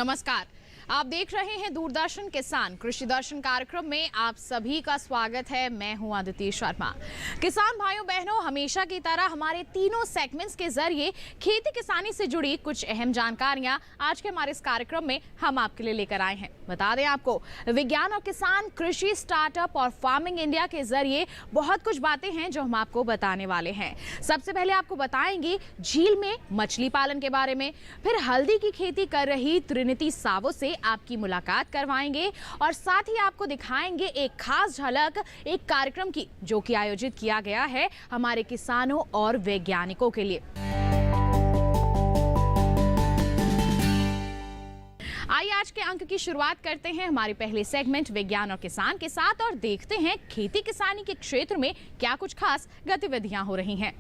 नमस्कार, आप देख रहे हैं दूरदर्शन किसान कृषि दर्शन कार्यक्रम में आप सभी का स्वागत है। मैं हूं अदिति शर्मा। किसान भाइयों बहनों, हमेशा की तरह हमारे तीनों सेगमेंट्स के जरिए खेती किसानी से जुड़ी कुछ अहम जानकारियां आज के हमारे इस कार्यक्रम में हम आपके लिए लेकर आए हैं। बता दें आपको, विज्ञान और किसान कृषि स्टार्टअप और फार्मिंग इंडिया के जरिए बहुत कुछ बातें हैं जो हम आपको बताने वाले हैं। सबसे पहले आपको बताएंगे झील में मछली पालन के बारे में, फिर हल्दी की खेती कर रही त्रिनिति सावो से आपकी मुलाकात करवाएंगे और साथ ही आपको दिखाएंगे एक खास झलक एक कार्यक्रम की जो कि आयोजित किया गया है हमारे किसानों और वैज्ञानिकों के लिए। आइए आज के अंक की शुरुआत करते हैं हमारे पहले सेगमेंट विज्ञान और किसान के साथ और देखते हैं खेती किसानी के क्षेत्र में क्या कुछ खास गतिविधियां हो रही हैं।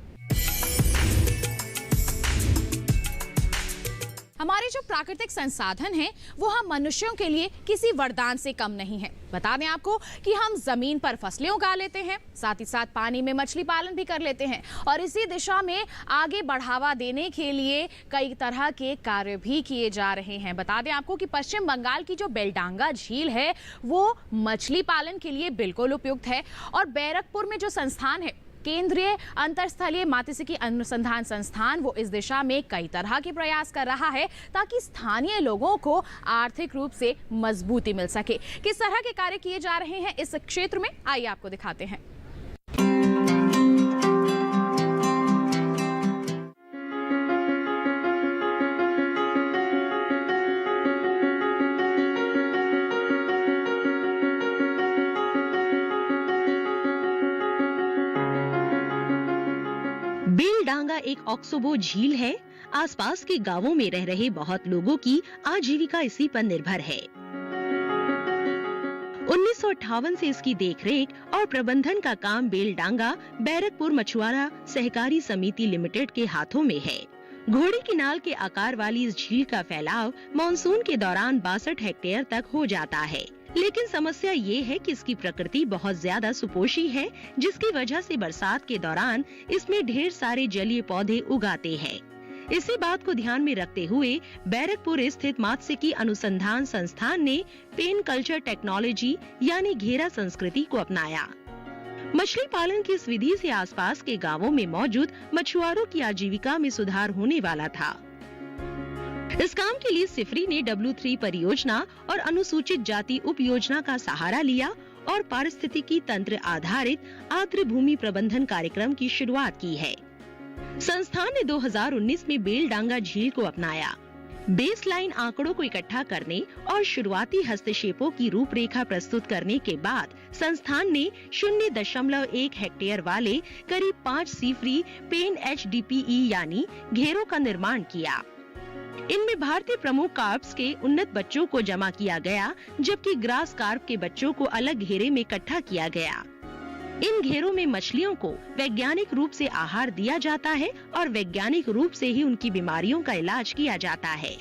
हमारे जो प्राकृतिक संसाधन हैं वो हम मनुष्यों के लिए किसी वरदान से कम नहीं है। बता दें आपको कि हम जमीन पर फसलें उगा लेते हैं, साथ ही साथ पानी में मछली पालन भी कर लेते हैं और इसी दिशा में आगे बढ़ावा देने के लिए कई तरह के कार्य भी किए जा रहे हैं। बता दें आपको कि पश्चिम बंगाल की जो बेलडांगा झील है वो मछली पालन के लिए बिल्कुल उपयुक्त है और बैरकपुर में जो संस्थान है केंद्रीय अंतरस्थलीय मात्स्यिकी अनुसंधान संस्थान वो इस दिशा में कई तरह के प्रयास कर रहा है ताकि स्थानीय लोगों को आर्थिक रूप से मजबूती मिल सके। किस तरह के कार्य किए जा रहे हैं इस क्षेत्र में, आइए आपको दिखाते हैं। बेलडांगा एक ऑक्सोबो झील है। आसपास के गांवों में रह रहे बहुत लोगों की आजीविका इसी पर निर्भर है। 1958 से इसकी देखरेख और प्रबंधन का काम बेलडांगा बैरकपुर मछुआरा सहकारी समिति लिमिटेड के हाथों में है। घोड़ी की नाल के आकार वाली इस झील का फैलाव मानसून के दौरान 62 हेक्टेयर तक हो जाता है, लेकिन समस्या ये है कि इसकी प्रकृति बहुत ज्यादा सुपोषी है, जिसकी वजह से बरसात के दौरान इसमें ढेर सारे जलीय पौधे उगाते हैं। इसी बात को ध्यान में रखते हुए बैरकपुर स्थित मात्स्यिकी अनुसंधान संस्थान ने पेन कल्चर टेक्नोलॉजी यानी घेरा संस्कृति को अपनाया। मछली पालन की इस विधि से आसपास के गांवों में मौजूद मछुआरों की आजीविका में सुधार होने वाला था। इस काम के लिए सिफरी ने W3 परियोजना और अनुसूचित जाति उप योजना का सहारा लिया और पारिस्थितिकी तंत्र आधारित आर्द्र भूमि प्रबंधन कार्यक्रम की शुरुआत की है। संस्थान ने 2019 में बेलडांगा झील को अपनाया। बेसलाइन आंकड़ों को इकट्ठा करने और शुरुआती हस्तक्षेपों की रूपरेखा प्रस्तुत करने के बाद संस्थान ने 0.1 हेक्टेयर वाले करीब 5 सिफरी पेन HDPE यानी घेरों का निर्माण किया। इनमें भारतीय प्रमुख कार्प्स के उन्नत बच्चों को जमा किया गया, जबकि ग्रास कार्प के बच्चों को अलग घेरे में इकट्ठा किया गया। इन घेरों में मछलियों को वैज्ञानिक रूप से आहार दिया जाता है और वैज्ञानिक रूप से ही उनकी बीमारियों का इलाज किया जाता है।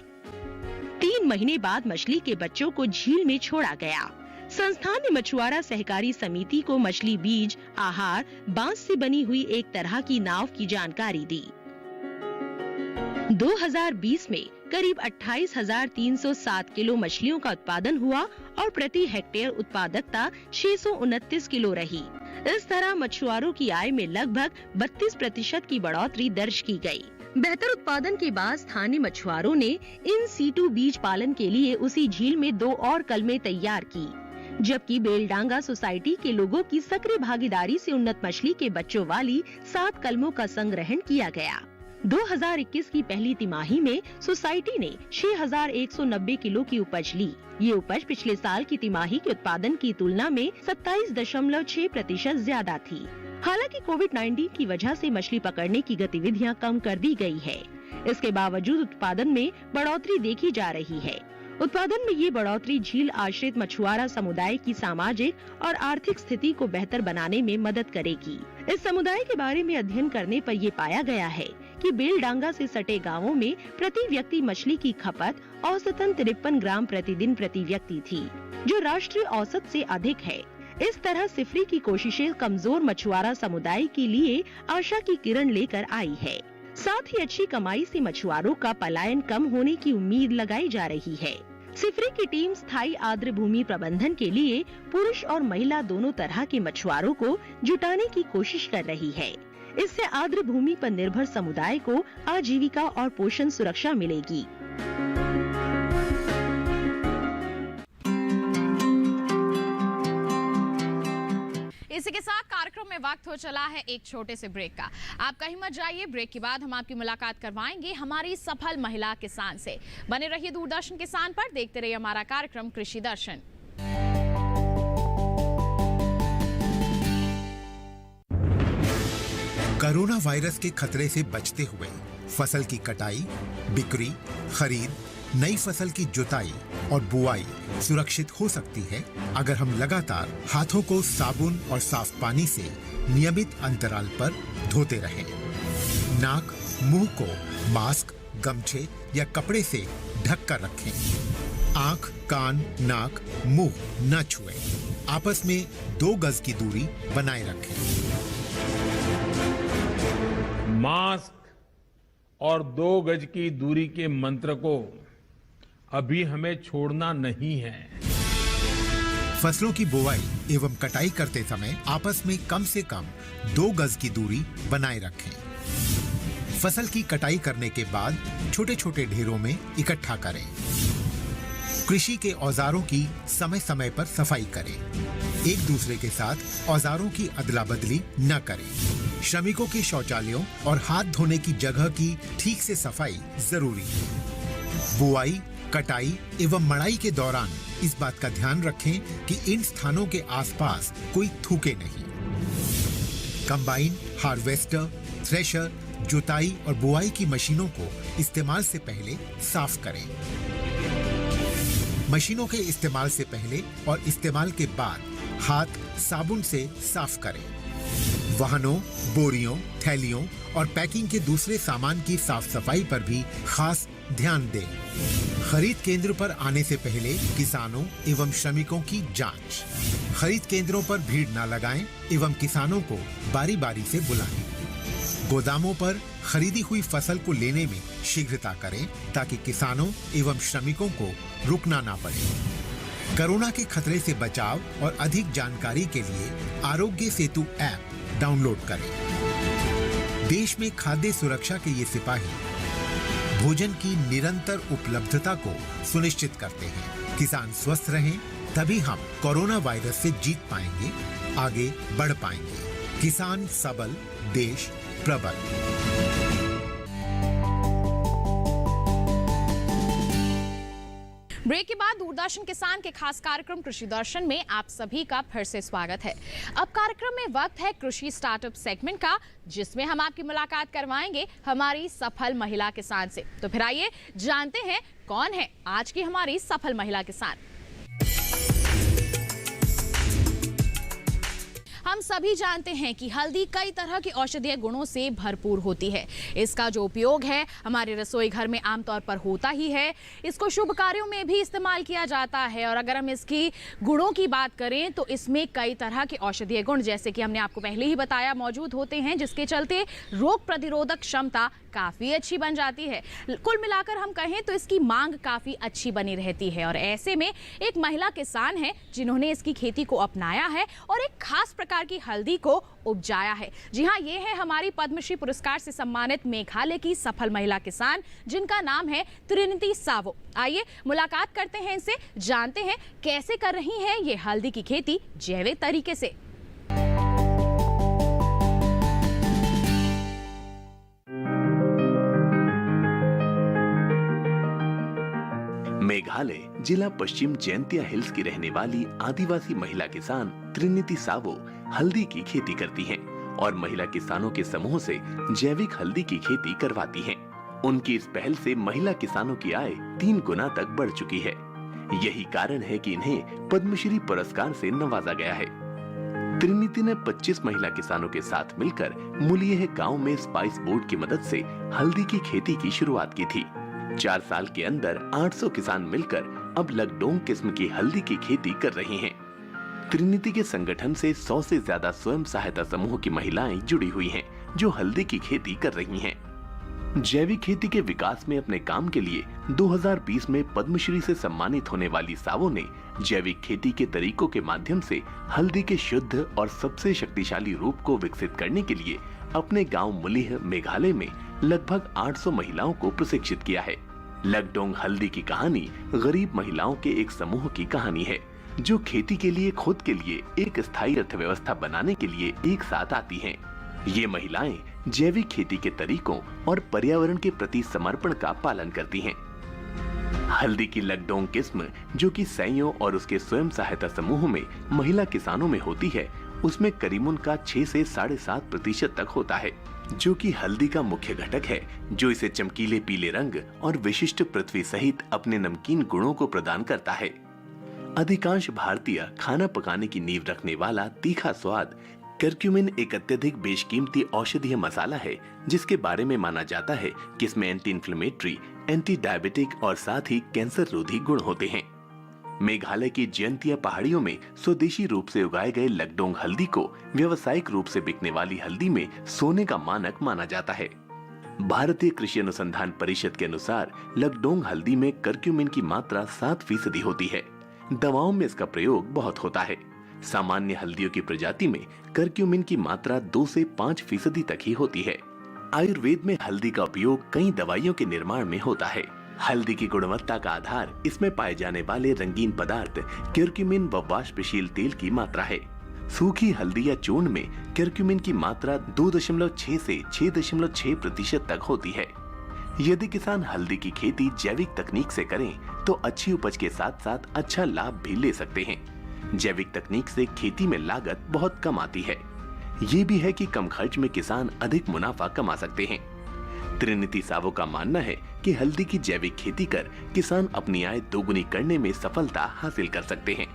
3 महीने बाद मछली के बच्चों को झील में छोड़ा गया। संस्थान ने मछुआरा सहकारी समिति को मछली बीज, आहार, बांस से बनी हुई एक तरह की नाव की जानकारी दी। 2020 में करीब 28,307 किलो मछलियों का उत्पादन हुआ और प्रति हेक्टेयर उत्पादकता 629 किलो रही। इस तरह मछुआरों की आय में लगभग 32% की बढ़ोतरी दर्ज की गई। बेहतर उत्पादन के बाद स्थानीय मछुआरों ने इन सीटू बीज पालन के लिए उसी झील में 2 और कलमें तैयार की, जबकि बेलडांगा सोसाइटी के लोगों की सक्रिय भागीदारी से उन्नत मछली के बच्चों वाली 7 कलमों का संग्रहण किया गया। 2021 की पहली तिमाही में सोसाइटी ने 6,190 किलो की उपज ली। ये उपज पिछले साल की तिमाही के उत्पादन की तुलना में 27.6% ज्यादा थी। हालांकि कोविड-19 की वजह से मछली पकड़ने की गतिविधियां कम कर दी गई है। इसके बावजूद उत्पादन में बढ़ोतरी देखी जा रही है। उत्पादन में ये बढ़ोतरी झील आश्रित मछुआरा समुदाय की सामाजिक और आर्थिक स्थिति को बेहतर बनाने में मदद करेगी। इस समुदाय के बारे में अध्ययन करने पर ये पाया गया है कि बेलडांगा से सटे गांवों में प्रति व्यक्ति मछली की खपत औसतन 53 ग्राम प्रतिदिन प्रति व्यक्ति थी, जो राष्ट्रीय औसत से अधिक है। इस तरह सिफरी की कोशिशें कमजोर मछुआरा समुदाय के लिए आशा की किरण लेकर आई है। साथ ही अच्छी कमाई से मछुआरों का पलायन कम होने की उम्मीद लगाई जा रही है। सिफरी की टीम स्थायी आर्द्र भूमि प्रबंधन के लिए पुरुष और महिला दोनों तरह के मछुआरों को जुटाने की कोशिश कर रही है। इससे आर्द्र भूमि पर निर्भर समुदाय को आजीविका और पोषण सुरक्षा मिलेगी। इसी के साथ कार्यक्रम में वक्त हो चला है एक छोटे से ब्रेक का। आप कहीं मत जाइए, ब्रेक के बाद हम आपकी मुलाकात करवाएंगे हमारी सफल महिला किसान से। बने रहिए दूरदर्शन किसान पर, देखते रहिए हमारा कार्यक्रम कृषि दर्शन। कोरोना वायरस के खतरे से बचते हुए फसल की कटाई, बिक्री, खरीद, नई फसल की जुताई और बुआई सुरक्षित हो सकती है अगर हम लगातार हाथों को साबुन और साफ पानी से नियमित अंतराल पर धोते रहें। नाक, मुंह को मास्क, गमछे या कपड़े से ढक कर रखें। आंख, कान, नाक, मुंह न छुएं। आपस में 2 गज की दूरी बनाए रखें। मास्क और 2 गज की दूरी के मंत्र को अभी हमें छोड़ना नहीं है। फसलों की बुवाई एवं कटाई करते समय आपस में कम से कम 2 गज की दूरी बनाए रखें। फसल की कटाई करने के बाद छोटे छोटे ढेरों में इकट्ठा करें। कृषि के औजारों की समय समय पर सफाई करें। एक दूसरे के साथ औजारों की अदला बदली न करें। श्रमिकों के शौचालयों और हाथ धोने की जगह की ठीक से सफाई जरूरी है। बुआई, कटाई एवं मड़ाई के दौरान इस बात का ध्यान रखें कि इन स्थानों के आसपास कोई थूके नहीं। कंबाइन, हार्वेस्टर, थ्रेशर, जुताई और बुआई की मशीनों को इस्तेमाल से पहले साफ करें। मशीनों के इस्तेमाल से पहले और इस्तेमाल के बाद हाथ साबुन से साफ करें। वाहनों, बोरियों, थैलियों और पैकिंग के दूसरे सामान की साफ सफाई पर भी खास ध्यान दें। खरीद केंद्र पर आने से पहले किसानों एवं श्रमिकों की जांच। खरीद केंद्रों पर भीड़ न लगाएं एवं किसानों को बारी बारी से बुलाएं। गोदामों पर खरीदी हुई फसल को लेने में शीघ्रता करें ताकि किसानों एवं श्रमिकों को रुकना ना पड़े। कोरोना के खतरे से बचाव और अधिक जानकारी के लिए आरोग्य सेतु ऐप डाउनलोड करें। देश में खाद्य सुरक्षा के ये सिपाही भोजन की निरंतर उपलब्धता को सुनिश्चित करते हैं। किसान स्वस्थ रहें, तभी हम कोरोना वायरस से जीत पाएंगे, आगे बढ़ पाएंगे। किसान सबल, देश प्रबल। ब्रेक के बाद दूरदर्शन किसान के खास कार्यक्रम कृषि दर्शन में आप सभी का फिर से स्वागत है। अब कार्यक्रम में वक्त है कृषि स्टार्टअप सेगमेंट का, जिसमें हम आपकी मुलाकात करवाएंगे हमारी सफल महिला किसान से। तो फिर आइए जानते हैं कौन है आज की हमारी सफल महिला किसान। हम सभी जानते हैं कि हल्दी कई तरह के औषधीय गुणों से भरपूर होती है। इसका जो उपयोग है हमारे रसोई घर में आमतौर पर होता ही है। इसको शुभ कार्यों में भी इस्तेमाल किया जाता है। और अगर हम इसकी गुणों की बात करें तो इसमें कई तरह के औषधीय गुण, जैसे कि हमने आपको पहले ही बताया, मौजूद होते हैं, जिसके चलते रोग प्रतिरोधक क्षमता काफी अच्छी बन जाती है। कुल मिलाकर हम कहें तो इसकी मांग काफी अच्छी बनी रहती है। और ऐसे में एक महिला किसान है जिन्होंने इसकी खेती को अपनाया है और एक खास प्रकार की हल्दी को उपजाया है। जी हाँ, ये है हमारी पद्मश्री पुरस्कार से सम्मानित मेघालय की सफल महिला किसान, जिनका नाम है त्रिनिति सावो। आइए मुलाकात करते हैं इनसे, जानते हैं कैसे कर रही हैं ये हल्दी की खेती जैविक तरीके से। मेघालय जिला पश्चिम जैंतिया हिल्स की रहने वाली आदिवासी महिला किसान त्रिनिति सावो हल्दी की खेती करती हैं और महिला किसानों के समूह से जैविक हल्दी की खेती करवाती हैं। उनकी इस पहल से महिला किसानों की आय 3 गुना तक बढ़ चुकी है। यही कारण है कि इन्हें पद्मश्री पुरस्कार से नवाजा गया है। त्रिनिति ने 25 महिला किसानों के साथ मिलकर मुलियह गांव में स्पाइस बोर्ड की मदद से हल्दी की खेती की शुरुआत की थी। 4 साल के अंदर 800 किसान मिलकर अब लकडोंग किस्म की हल्दी की खेती कर रही हैं। त्रिनिति के संगठन से 100 से ज्यादा स्वयं सहायता समूह की महिलाएं जुड़ी हुई हैं, जो हल्दी की खेती कर रही हैं। जैविक खेती के विकास में अपने काम के लिए 2020 में पद्मश्री से सम्मानित होने वाली सावो ने जैविक खेती के तरीकों के माध्यम से हल्दी के शुद्ध और सबसे शक्तिशाली रूप को विकसित करने के लिए अपने गांव मुलिह मेघालय में लगभग 800 महिलाओं को प्रशिक्षित किया है। लगडोंग हल्दी की कहानी गरीब महिलाओं के एक समूह की कहानी है जो खेती के लिए खुद के लिए एक स्थायी अर्थव्यवस्था बनाने के लिए एक साथ आती हैं। ये महिलाएं जैविक खेती के तरीकों और पर्यावरण के प्रति समर्पण का पालन करती हैं। हल्दी की लगडोंग किस्म जो कि सैयों और उसके स्वयं सहायता समूह में महिला किसानों में होती है, उसमें करीमुन का 6 से 7.5% तक होता है, जो कि हल्दी का मुख्य घटक है जो इसे चमकीले पीले रंग और विशिष्ट पृथ्वी सहित अपने नमकीन गुणों को प्रदान करता है। अधिकांश भारतीय खाना पकाने की नींव रखने वाला तीखा स्वाद कर्क्यूमिन एक अत्यधिक बेशकीमती औषधीय मसाला है जिसके बारे में माना जाता है कि इसमें एंटी इन्फ्लेमेटरी, एंटी डायबिटिक और साथ ही कैंसर रोधी गुण होते हैं। मेघालय की जयंतिया पहाड़ियों में स्वदेशी रूप से उगाए गए लगडोंग हल्दी को व्यावसायिक रूप से बिकने वाली हल्दी में सोने का मानक माना जाता है। भारतीय कृषि अनुसंधान परिषद के अनुसार लगडोंग हल्दी में कर्क्यूमिन की मात्रा 7% होती है। दवाओं में इसका प्रयोग बहुत होता है। सामान्य हल्दियों की प्रजाति में कर्क्यूमिन की मात्रा 2 से 5% तक ही होती है। आयुर्वेद में हल्दी का उपयोग कई दवाइयों के निर्माण में होता है। हल्दी की गुणवत्ता का आधार इसमें पाए जाने वाले रंगीन पदार्थ कर्क्यूमिन व वाष्पशील तेल की मात्रा है। सूखी हल्दी या चूर्ण में कर्क्यूमिन की मात्रा 2.6 से 6.6% तक होती है। यदि किसान हल्दी की खेती जैविक तकनीक से करें तो अच्छी उपज के साथ साथ अच्छा लाभ भी ले सकते हैं। जैविक तकनीक से खेती में लागत बहुत कम आती है। ये भी है कि कम खर्च में किसान अधिक मुनाफा कमा सकते हैं। त्रिनिति सावो का मानना है कि हल्दी की जैविक खेती कर किसान अपनी आय दोगुनी करने में सफलता हासिल कर सकते हैं।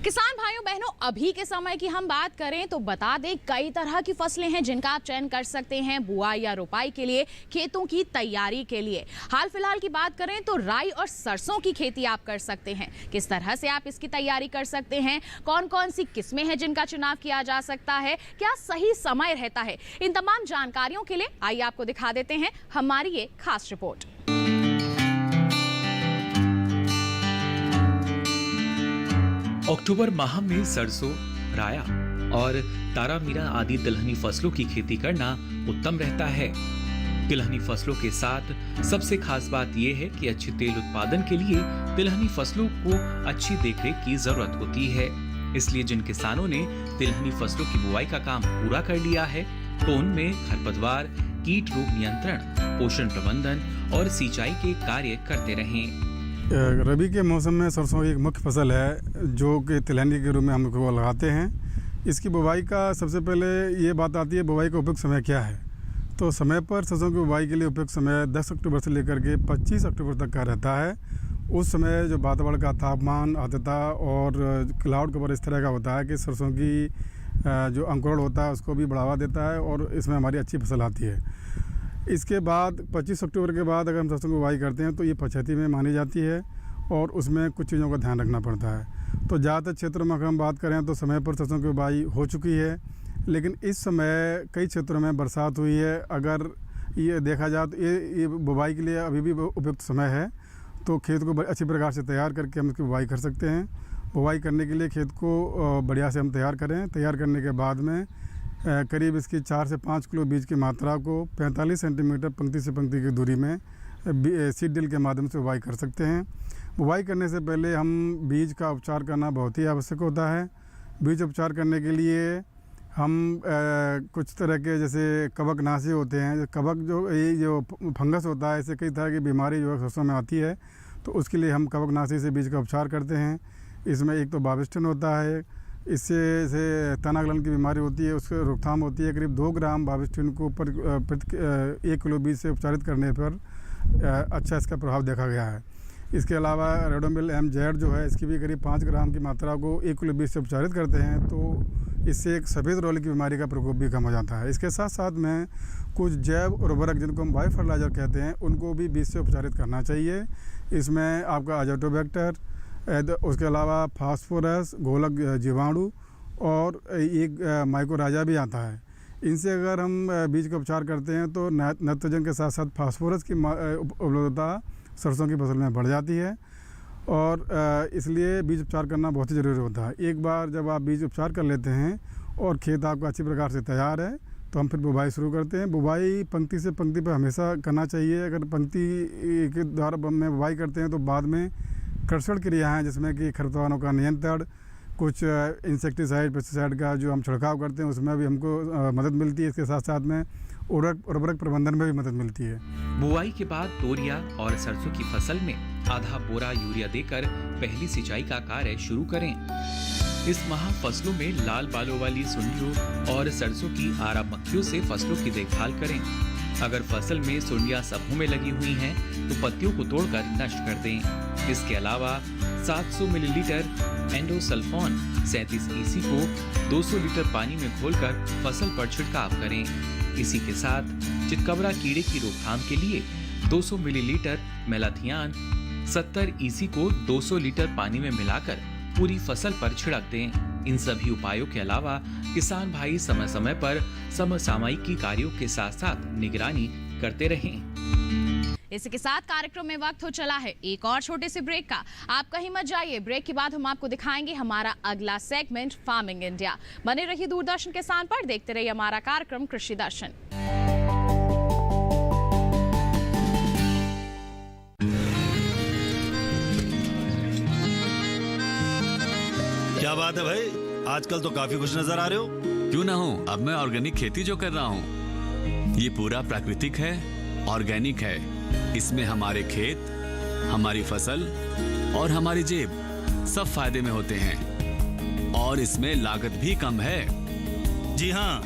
किसान भाइयों बहनों, अभी के समय की हम बात करें तो बता दें कई तरह की फसलें हैं जिनका आप चयन कर सकते हैं बुआई या रोपाई के लिए, खेतों की तैयारी के लिए। हाल फिलहाल की बात करें तो राई और सरसों की खेती आप कर सकते हैं। किस तरह से आप इसकी तैयारी कर सकते हैं, कौन कौन सी किस्में हैं जिनका चुनाव किया जा सकता है, क्या सही समय रहता है, इन तमाम जानकारियों के लिए आइए आपको दिखा देते हैं हमारी ये खास रिपोर्ट। अक्टूबर माह में सरसों, राया और तारामीरा आदि तिलहनी फसलों की खेती करना उत्तम रहता है। तिलहनी फसलों के साथ सबसे खास बात यह है कि अच्छे तेल उत्पादन के लिए तिलहनी फसलों को अच्छी देखरेख की जरूरत होती है। इसलिए जिन किसानों ने तिलहनी फसलों की बुआई का काम पूरा कर लिया है तो उनमें खरपतवार, कीट रोग नियंत्रण, पोषण प्रबंधन और सिंचाई के कार्य करते रहें। रबी के मौसम में सरसों एक मुख्य फसल है जो कि तिलहनी के रूप में हम इसको लगाते हैं। इसकी बुवाई का सबसे पहले ये बात आती है बुवाई का उपयुक्त समय क्या है। तो समय पर सरसों की बुवाई के लिए उपयुक्त समय 10 अक्टूबर से लेकर के 25 अक्टूबर तक का रहता है। उस समय जो वातावरण का तापमान, आर्द्रता और क्लाउड कवर इस तरह का होता है कि सरसों की जो अंकुरण होता है उसको भी बढ़ावा देता है और इसमें हमारी अच्छी फसल आती है। इसके बाद 25 अक्टूबर के बाद अगर हम सरसों की बुवाई करते हैं तो ये पछेती में मानी जाती है और उसमें कुछ चीज़ों का ध्यान रखना पड़ता है। तो ज़्यादातर क्षेत्रों में अगर हम बात करें तो समय पर सरसों की बुवाई हो चुकी है, लेकिन इस समय कई क्षेत्रों में बरसात हुई है। अगर ये देखा जाए तो ये बुवाई के लिए अभी भी उपयुक्त समय है। तो खेत को अच्छी प्रकार से तैयार करके हम इसकी बुवाई कर सकते हैं। बुवाई करने के लिए खेत को बढ़िया से हम तैयार करें। तैयार करने के बाद में करीब इसकी 4 से 5 किलो बीज की मात्रा को 45 सेंटीमीटर पंक्ति से पंक्ति की दूरी में सीड ड्रिल के माध्यम से बुवाई कर सकते हैं। बुवाई करने से पहले हम बीज का उपचार करना बहुत ही आवश्यक होता है। बीज उपचार करने के लिए हम कुछ तरह के जैसे कवकनाशी होते हैं। कवक जो फंगस होता है, इससे कई तरह की बीमारी जो है सरसों में आती है, तो उसके लिए हम कवकनाशी से बीज का उपचार करते हैं। इसमें एक तो बाविस्टिन होता है, इससे तनागलन की बीमारी होती है, उसकी रोकथाम होती है। करीब 2 ग्राम बाविस्टिन को ऊपर 1 किलो बीज से उपचारित करने पर अच्छा इसका प्रभाव देखा गया है। इसके अलावा रेडोमिल MZ जो है, इसकी भी करीब 5 ग्राम की मात्रा को 1 किलो बीज से उपचारित करते हैं, तो इससे एक सफ़ेद रोली की बीमारी का प्रकोप भी कम हो जाता है। इसके साथ साथ में कुछ जैव उर्वरक जिनको हम बायो फर्टिलाइज़र कहते हैं, उनको भी बीज से उपचारित करना चाहिए। इसमें आपका अजोटोबैक्टर, उसके अलावा फास्फोरस, गोलक जीवाणु और एक माइकोराजा भी आता है। इनसे अगर हम बीज का उपचार करते हैं तो नाइट्रोजन के साथ साथ फास्फोरस की उपलब्धता सरसों की फसल में बढ़ जाती है और इसलिए बीज उपचार करना बहुत ही ज़रूरी होता है। एक बार जब आप बीज उपचार कर लेते हैं और खेत आपका अच्छी प्रकार से तैयार है तो हम फिर बुवाई शुरू करते हैं। बुवाई पंक्ति से पंक्ति पर हमेशा करना चाहिए। अगर पंक्ति के द्वारा में बुवाई करते हैं तो बाद में कर्षण क्रिया है जिसमें कि खरपतवारों का नियंत्रण, कुछ इंसेक्टिसाइड, पेस्टिसाइड का जो हम छिड़काव करते हैं उसमें भी हमको मदद मिलती है। इसके साथ साथ में उर्वरक प्रबंधन में भी मदद मिलती है। बुआई के बाद तोरिया और सरसों की फसल में आधा बोरा यूरिया देकर पहली सिंचाई का कार्य शुरू करें। इस माह फसलों में लाल बालों वाली सुंडियों और सरसों की आरा मक्खियों से फसलों की देखभाल करें। अगर फसल में सुंडियां समूह में लगी हुई हैं तो पत्तियों को तोड़कर नष्ट कर दें। इसके अलावा 700 मिलीलीटर एंडोसल्फोन 37 EC को 200 लीटर पानी में घोलकर फसल पर छिड़काव करें। इसी के साथ चितकबरा कीड़े की रोकथाम के लिए 200 मिलीलीटर मेलाथियान 70 EC को 200 लीटर पानी में मिलाकर पूरी फसल पर छिड़क दें। इन सभी उपायों के अलावा किसान भाई समय समय पर समसामयिक कार्यों के साथ साथ निगरानी करते रहें। इसी के साथ कार्यक्रम में वक्त हो चला है एक और छोटे से ब्रेक का। आप कहीं मत जाइए, ब्रेक के बाद हम आपको दिखाएंगे हमारा अगला सेगमेंट फार्मिंग इंडिया। बने रहिए दूरदर्शन किसान पर, देखते रहिए हमारा कार्यक्रम कृषि दर्शन। क्या बात है भाई, आजकल तो काफी खुश नजर आ रहे हो। क्यों ना हो, अब मैं ऑर्गेनिक खेती जो कर रहा हूँ ये पूरा प्राकृतिक है, ऑर्गेनिक है। इसमें हमारे खेत, हमारी फसल और हमारी जेब सब फायदे में होते हैं और इसमें लागत भी कम है। जी हाँ,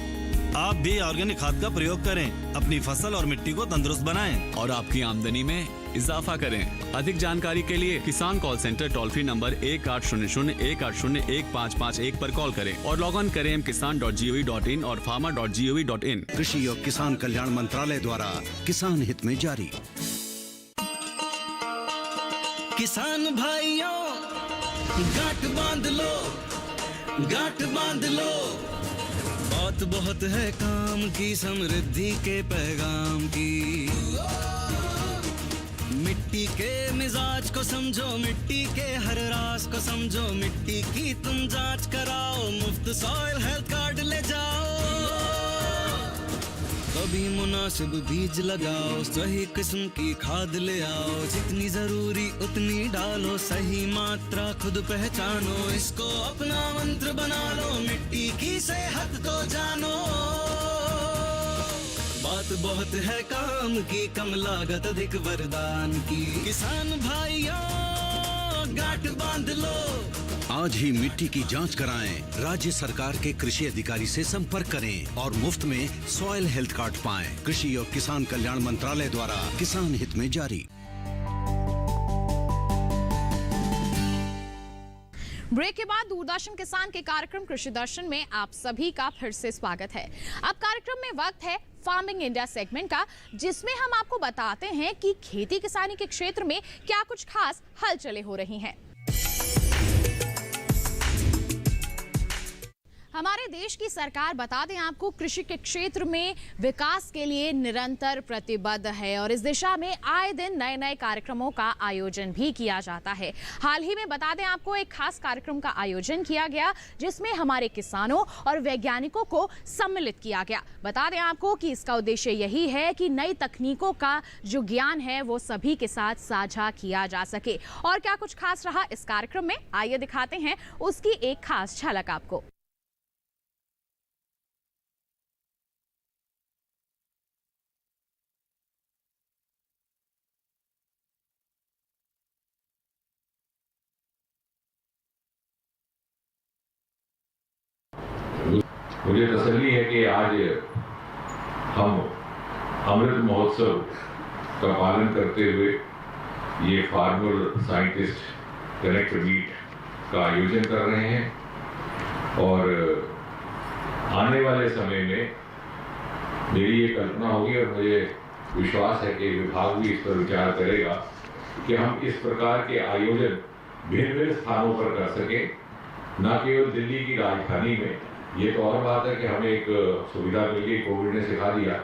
आप भी ऑर्गेनिक खाद का प्रयोग करें, अपनी फसल और मिट्टी को तंदुरुस्त बनाएं और आपकी आमदनी में इजाफा करें। अधिक जानकारी के लिए किसान call centre toll free number 1800-180-1551 पर कॉल करें और लॉग ऑन करें kisan.gov.in और farmer.gov.in। कृषि और किसान कल्याण मंत्रालय द्वारा किसान हित में जारी। किसान भाइयों गांठ बांध लो, गांठ बांध लो, बात बहुत है काम की, समृद्धि के पैगाम की। मिट्टी के मिजाज को समझो, मिट्टी के हर राज को समझो, मिट्टी की तुम जांच कराओ, मुफ्त सॉइल हेल्थ कार्ड ले जाओ। कभी मुनासिब बीज लगाओ, सही किस्म की खाद ले आओ, जितनी जरूरी उतनी डालो, सही मात्रा खुद पहचानो, इसको अपना मंत्र बना लो, मिट्टी की सेहत को जानो। बात बहुत है काम की, कम लागत अधिक वरदान की। किसान भाइयों गांठ बांध लो, आज ही मिट्टी की जांच कराएं। राज्य सरकार के कृषि अधिकारी से संपर्क करें और मुफ्त में सॉइल हेल्थ कार्ड पाएं। कृषि और किसान कल्याण मंत्रालय द्वारा किसान हित में जारी। ब्रेक के बाद दूरदर्शन किसान के कार्यक्रम कृषि दर्शन में आप सभी का फिर से स्वागत है। अब कार्यक्रम में वक्त है फार्मिंग इंडिया सेगमेंट का, जिसमें हम आपको बताते हैं कि खेती किसानी के क्षेत्र में क्या कुछ खास हलचलें हो रही हैं। हमारे देश की सरकार, बता दें आपको, कृषि के क्षेत्र में विकास के लिए निरंतर प्रतिबद्ध है और इस दिशा में आए दिन नए नए कार्यक्रमों का आयोजन भी किया जाता है। हाल ही में बता दें आपको एक खास कार्यक्रम का आयोजन किया गया जिसमें हमारे किसानों और वैज्ञानिकों को सम्मिलित किया गया। बता दें आपको कि इसका उद्देश्य यही है कि नई तकनीकों का जो ज्ञान है वो सभी के साथ साझा किया जा सके। और क्या कुछ खास रहा इस कार्यक्रम में, आइए दिखाते हैं उसकी एक खास झलक आपको। मुझे तसल्ली है कि आज हम अमृत महोत्सव का पालन करते हुए ये फार्मर साइंटिस्ट कनेक्ट मीट का आयोजन कर रहे हैं और आने वाले समय में मेरी ये कल्पना होगी और मुझे विश्वास है कि विभाग भी इस पर विचार करेगा कि हम इस प्रकार के आयोजन भिन्न भिन्न स्थानों पर कर सके, न केवल दिल्ली की राजधानी में। ये तो और बात है कि हमें एक सुविधा मिल गई, कोविड ने सिखा दिया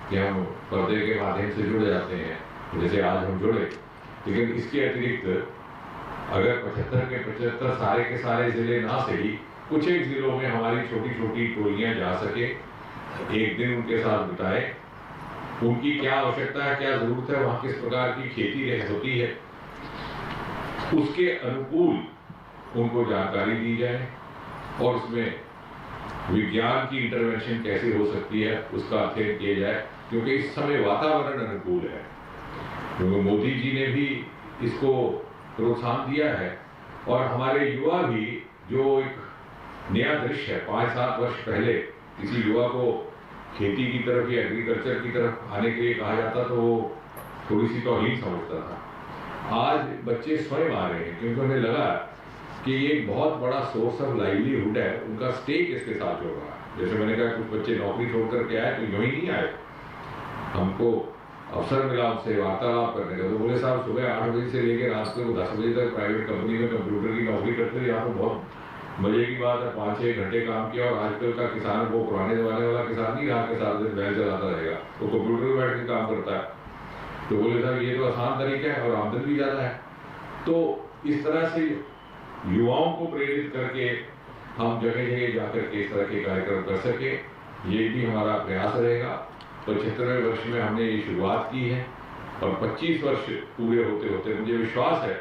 कि हम पर्दे के माध्यम से जुड़ जाते हैं, जैसे आज हम जुड़े। लेकिन इसके अतिरिक्त अगर 75 के 75 सारे के सारे जिले ना सही, कुछ एक जिलों में हमारी छोटी छोटी टोलियां जा सके, एक दिन उनके साथ बिताए, उनकी क्या आवश्यकता है, क्या जरूरत है, वहाँ किस प्रकार की खेती होती है, उसके अनुकूल उनको जानकारी दी जाए और उसमें विज्ञान की इंटरवेंशन कैसे हो सकती है उसका अध्ययन किया जाए, क्योंकि इस समय वातावरण अनुकूल है। क्योंकि मोदी जी ने भी इसको प्रोत्साहन दिया है और हमारे युवा भी, जो एक नया दृश्य है, 5-7 वर्ष पहले किसी युवा को खेती की तरफ या एग्रीकल्चर की तरफ आने के लिए कहा जाता तो वो थोड़ी सी तौहीन समझता था। आज बच्चे स्वयं आ रहे हैं क्योंकि उन्हें लगा कि ये एक बहुत बड़ा सोर्स ऑफ लाइवलीहुड है, उनका स्टेक इसके साथ हो रहा है। जैसे मैंने कहा, कुछ बच्चे नौकरी छोड़ करके आए तो यूं ही नहीं आए, हमको अवसर मिला उनसे वार्तालाप करने का। तो बोले साहब सुबह 8 बजे से लेकर रात को 10 बजे तक प्राइवेट कंपनी में कंप्यूटर की नौकरी करते थे, यहाँ तो बहुत मजे की बात है, 5-6 घंटे काम किया। और आजकल का किसान वो पुराने जमाने वाला किसान नहीं रहा कि सारा दिन बैल चलाता रहेगा, वो कंप्यूटर में बैठ के काम करता है। तो बोले साहब ये तो आसान तरीका है और आमदन भी ज़्यादा है। तो इस तरह से युवाओं को प्रेरित करके हम जगह जगह जाकर के इस तरह के कार्यक्रम कर सके, ये भी हमारा प्रयास रहेगा। 75वें वर्ष में हमने ये शुरुआत की है और 25 वर्ष पूरे होते होते मुझे विश्वास है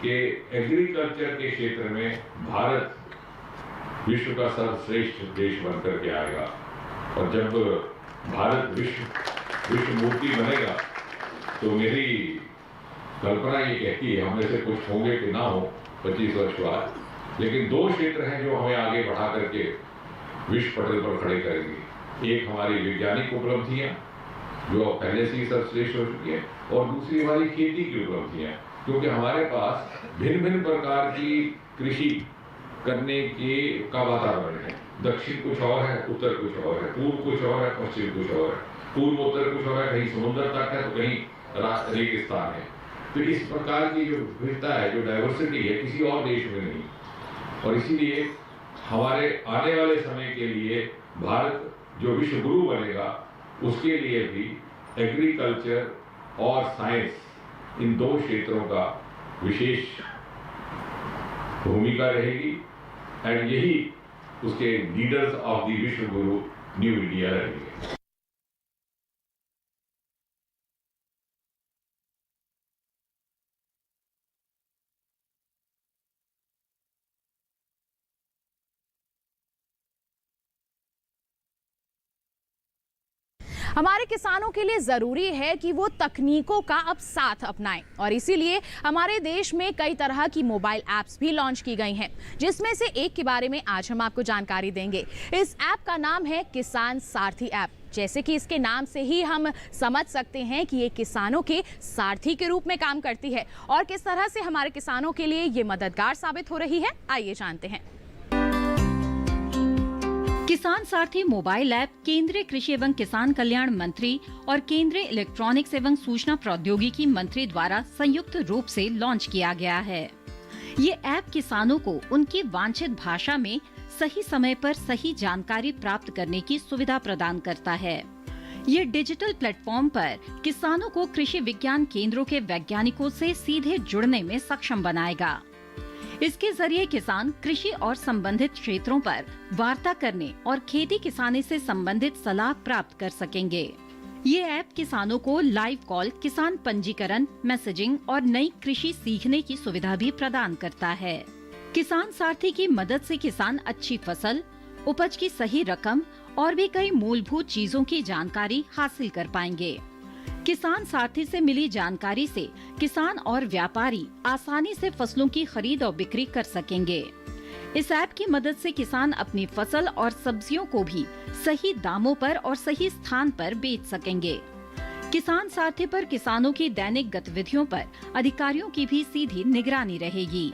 कि एग्रीकल्चर के क्षेत्र में भारत विश्व का सर्वश्रेष्ठ देश बनकर के आएगा। और जब भारत विश्व मूर्ति बनेगा तो मेरी कल्पना ये कहती है, हम में से कुछ होंगे कि ना हो 25 वर्ष बाद, लेकिन 2 क्षेत्र हैं जो हमें आगे बढ़ा करके विश्व पटल पर खड़े करेंगे। एक हमारी वैज्ञानिक उपलब्धियां जो पहले से ही सर्वश्रेष्ठ हो चुकी है, और दूसरी हमारी खेती की उपलब्धियां, क्योंकि हमारे पास भिन्न भिन्न प्रकार की कृषि करने का वातावरण है। दक्षिण कुछ और है, उत्तर कुछ और है, पूर्व कुछ और है, पश्चिम कुछ और है, पूर्व उत्तर कुछ और है, कहीं समुद्र तक है तो कहीं रेगिस्तान है। तो इस प्रकार की जो विविधता है, जो डाइवर्सिटी है, किसी और देश में नहीं। और इसीलिए हमारे आने वाले समय के लिए भारत जो विश्व गुरु बनेगा, उसके लिए भी एग्रीकल्चर और साइंस, इन 2 क्षेत्रों का विशेष भूमिका रहेगी। एंड यही उसके लीडर्स ऑफ द विश्व गुरु न्यू इंडिया रहेंगे। हमारे किसानों के लिए ज़रूरी है कि वो तकनीकों का अब साथ अपनाएं और इसीलिए हमारे देश में कई तरह की मोबाइल ऐप्स भी लॉन्च की गई हैं, जिसमें से एक के बारे में आज हम आपको जानकारी देंगे। इस ऐप का नाम है किसान सारथी ऐप। जैसे कि इसके नाम से ही हम समझ सकते हैं कि ये किसानों के सारथी के रूप में काम करती है और किस तरह से हमारे किसानों के लिए ये मददगार साबित हो रही है, आइए जानते हैं। किसान सारथी मोबाइल ऐप केंद्रीय कृषि एवं किसान कल्याण मंत्री और केंद्रीय इलेक्ट्रॉनिक्स एवं सूचना प्रौद्योगिकी मंत्री द्वारा संयुक्त रूप से लॉन्च किया गया है। ये ऐप किसानों को उनकी वांछित भाषा में सही समय पर सही जानकारी प्राप्त करने की सुविधा प्रदान करता है। ये डिजिटल प्लेटफॉर्म पर किसानों को कृषि विज्ञान केंद्रों के वैज्ञानिकों से सीधे जुड़ने में सक्षम बनाएगा। इसके जरिए किसान कृषि और संबंधित क्षेत्रों पर वार्ता करने और खेती किसानी से संबंधित सलाह प्राप्त कर सकेंगे। ये ऐप किसानों को लाइव कॉल, किसान पंजीकरण, मैसेजिंग और नई कृषि सीखने की सुविधा भी प्रदान करता है। किसान सारथी की मदद से किसान अच्छी फसल, उपज की सही रकम और भी कई मूलभूत चीजों की जानकारी हासिल कर पाएंगे। किसान सारथी से मिली जानकारी से किसान और व्यापारी आसानी से फसलों की खरीद और बिक्री कर सकेंगे। इस ऐप की मदद से किसान अपनी फसल और सब्जियों को भी सही दामों पर और सही स्थान पर बेच सकेंगे। किसान सारथी पर किसानों की दैनिक गतिविधियों पर अधिकारियों की भी सीधी निगरानी रहेगी।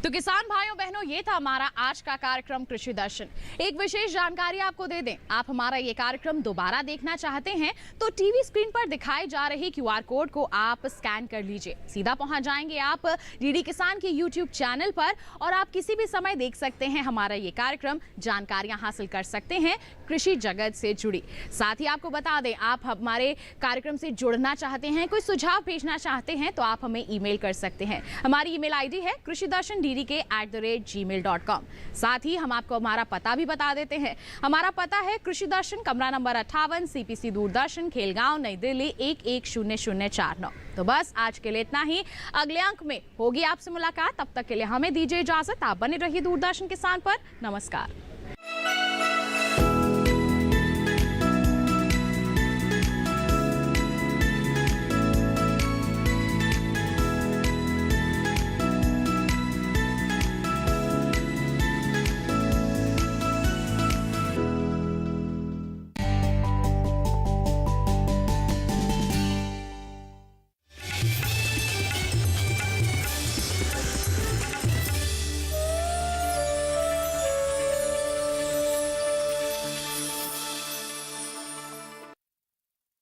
तो किसान भाइयों बहनों, ये था हमारा आज का कार्यक्रम कृषि दर्शन। एक विशेष जानकारी आपको दे दें, आप हमारा ये कार्यक्रम दोबारा देखना चाहते हैं तो टीवी स्क्रीन पर दिखाई जा रही QR कोड को आप स्कैन कर लीजिए, सीधा पहुंच जाएंगे आप डीडी किसान के YouTube चैनल पर और आप किसी भी समय देख सकते हैं हमारा ये कार्यक्रम, जानकारियां हासिल कर सकते हैं कृषि जगत से जुड़ी। साथ ही आपको बता दें, आप हमारे कार्यक्रम से जुड़ना चाहते हैं, कोई सुझाव भेजना चाहते हैं तो आप हमें ईमेल कर सकते हैं। हमारी ईमेल आईडी है krishidarshan@gmail.com। साथ ही हम आपको हमारा पता भी बता देते हैं। हमारा पता है कृषि दर्शन, कमरा नंबर 58, CPC दूरदर्शन, खेलगांव, नई दिल्ली 110049। तो बस आज के लिए इतना ही। अगले अंक में होगी आपसे मुलाकात, तब तक के लिए हमें दीजिए इजाजत। आप बने रहिए दूरदर्शन किसान पर। नमस्कार।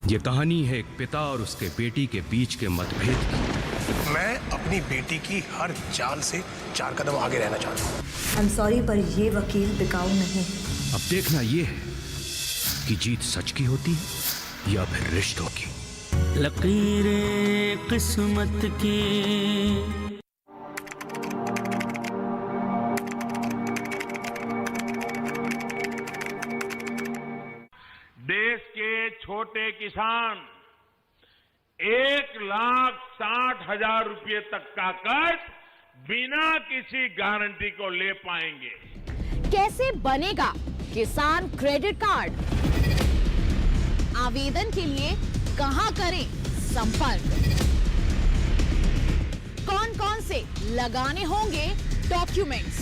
ये कहानी है एक पिता और उसके बेटी के बीच के मतभेद की। मैं अपनी बेटी की हर चाल से 4 कदम आगे रहना चाहता हूँ। I'm sorry, पर ये वकील बिकाऊ नहीं। अब देखना ये है कि जीत सच की होती है या फिर रिश्तों की। लकीरें किस्मत की। देश के छोटे किसान 1,60,000 रुपए तक का कर्ज बिना किसी गारंटी को ले पाएंगे। कैसे बनेगा किसान क्रेडिट कार्ड? आवेदन के लिए कहां करें संपर्क? कौन कौन से लगाने होंगे डॉक्यूमेंट्स?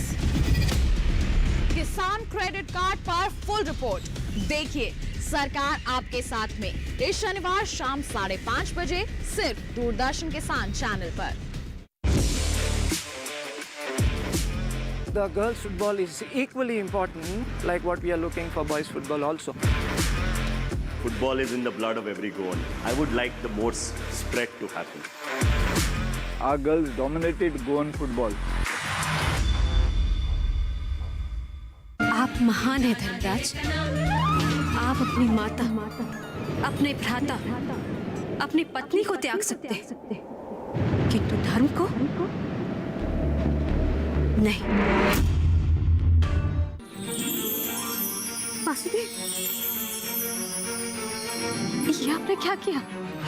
किसान क्रेडिट कार्ड पर फुल रिपोर्ट देखिए सरकार आपके साथ में इस शनिवार शाम 5:30 बजे सिर्फ दूरदर्शन किसान चैनल पर। The girls football is equally important like what we are looking for boys football also. Football is in the blood of every Goan. I would like the more spread to happen. Our girls dominated Goan football. आप महान हैं धर्मराज। आप अपनी माता, अपने भ्राता, अपनी पत्नी को त्याग सकते हैं, किंतु धर्म को नहीं। वासुदेव, ये आपने क्या किया?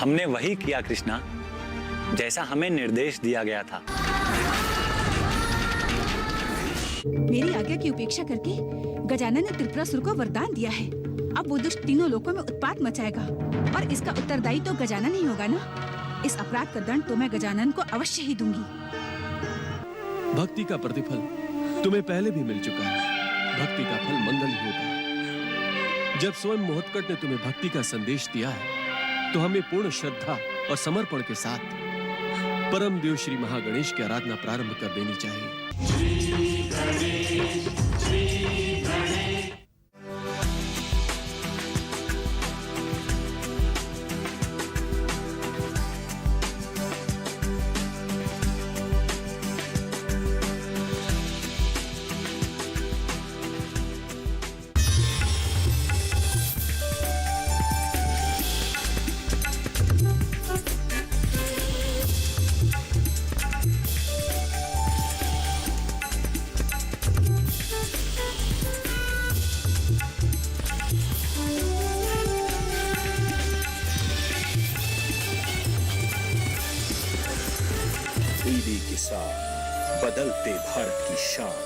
हमने वही किया कृष्णा, जैसा हमें निर्देश दिया गया था। मेरी आज्ञा की उपेक्षा करके गजानन ने त्रिपुरासुर को वरदान दिया है। अब वो दुष्ट तीनों लोकों में उत्पात मचाएगा और इसका उत्तरदायी तो गजानन ही होगा ना। इस अपराध का दंड तो मैं गजानन को अवश्य ही दूंगी। भक्ति का प्रतिफल तुम्हें पहले भी मिल चुका है। भक्ति का फल मंगल ही होता है। जब स्वयं मोहतकट ने तुम्हें भक्ति का संदेश दिया है तो हमें पूर्ण श्रद्धा और समर्पण के साथ परम देव श्री महागणेश की आराधना प्रारंभ कर देनी चाहिए। डीडी किसान, बदलते भारत की शान।